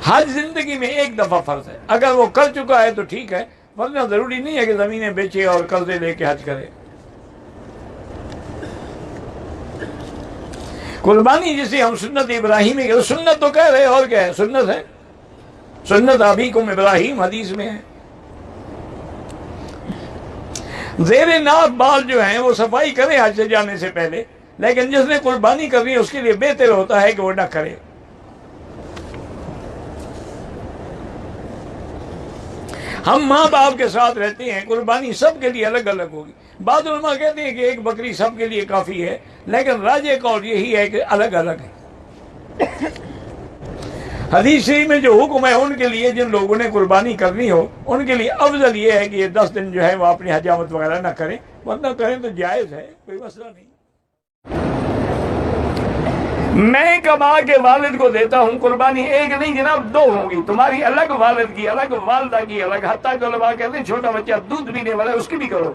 حج زندگی میں ایک دفعہ فرض ہے، اگر وہ کر چکا ہے تو ٹھیک ہے، ورنہ ضروری نہیں ہے کہ زمینیں بیچے اور قرضے لے کے حج کرے۔ قربانی جسے ہم سنت ابراہیمی کہ سنت تو کہہ رہے اور کیا ہے، سنت ہے، سنت ابیکم ابراہیم حدیث میں ہے۔ زیر ناف بال جو ہیں وہ صفائی کرے حج سے جانے سے پہلے، لیکن جس نے قربانی کرنی ہے اس کے لیے بہتر ہوتا ہے کہ وہ نہ کرے۔ ہم ماں باپ کے ساتھ رہتے ہیں، قربانی سب کے لیے الگ الگ ہوگی۔ بعض علماء کہتے ہیں کہ ایک بکری سب کے لیے کافی ہے، لیکن راجح قول یہی ہے کہ الگ الگ ہے۔ حدیث شریف میں جو حکم ہے ان کے لیے جن لوگوں نے قربانی کرنی ہو ان کے لیے افضل یہ ہے کہ یہ 10 دن جو ہے وہ اپنی حجامت وغیرہ نہ کریں، ورنہ کریں تو جائز ہے، کوئی مسئلہ نہیں۔ میں کما کے والد کو دیتا ہوں، قربانی ایک نہیں جناب 2 ہوں گی، تمہاری الگ والد کی الگ، والدہ کی الگ، حتیٰ کہ علماء کہتے ہیں چھوٹا بچہ دودھ پینے والا ہے اس کی بھی کرو۔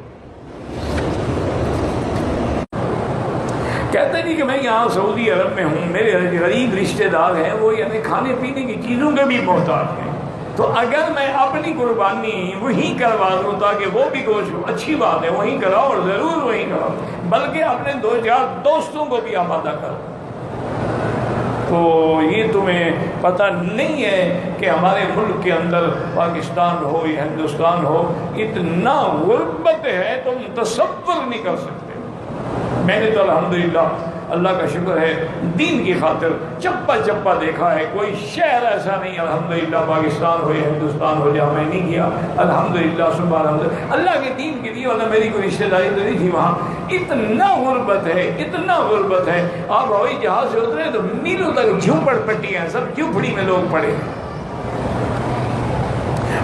کہتے نہیں کہ میں یہاں سعودی عرب میں ہوں، میرے غریب رشتہ دار ہیں، وہ یعنی کھانے پینے کی چیزوں کے بھی محتاج ہیں، تو اگر میں اپنی قربانی وہیں کروا دوں تاکہ وہ بھی گوشت، اچھی بات ہے، وہیں کراؤ اور ضرور وہیں کراؤ، بلکہ اپنے 2-4 دوستوں کو بھی آمادہ کرو۔ تو یہ تمہیں پتہ نہیں ہے کہ ہمارے ملک کے اندر پاکستان ہو یا ہندوستان ہو اتنا غربت ہے تم تصور نہیں کر سکتے۔ میں نے تو الحمدللہ اللہ کا شکر ہے دین کی خاطر چپا چپا دیکھا ہے، کوئی شہر ایسا نہیں الحمدللہ پاکستان ہو یا ہندوستان ہو جہاں میں نہیں گیا، الحمدللہ سبحان اللہ، اللہ کے دین کے لیے، ورنہ میری کوئی رشتہ داری تو نہیں تھی وہاں۔ اتنا غربت ہے، اتنا غربت ہے، آپ ہوائی جہاز سے اترے تو میلوں تک جھوپڑ پٹی ہیں، سب جھوپڑی میں لوگ پڑے،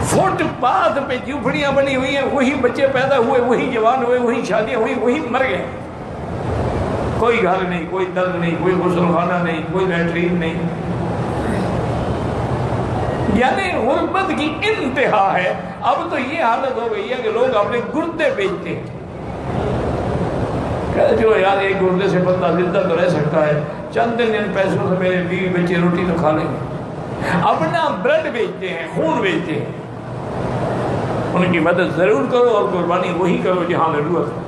فٹ پاتھ پہ جھوپڑیاں بنی ہوئی ہیں، وہی بچے پیدا ہوئے، وہی جوان ہوئے، وہی شادیاں ہوئی، وہی مر گئے، کوئی گھر نہیں، کوئی نل نہیں، کوئی غسل خانہ نہیں، کوئی لیٹرین نہیں، یعنی غربت کی انتہا ہے۔ اب تو یہ حالت ہو گئی ہے کہ لوگ اپنے گردے بیچتے ہیں، کہتے جو یار ایک گردے سے بندہ زندہ تو رہ سکتا ہے، چند دن ان پیسوں سے میرے بیوی بچے روٹی تو کھا لیں گے، اپنا بلڈ بیچتے ہیں، خون بیچتے ہیں۔ ان کی مدد ضرور کرو اور قربانی وہی کرو جہاں ضرورت ہے۔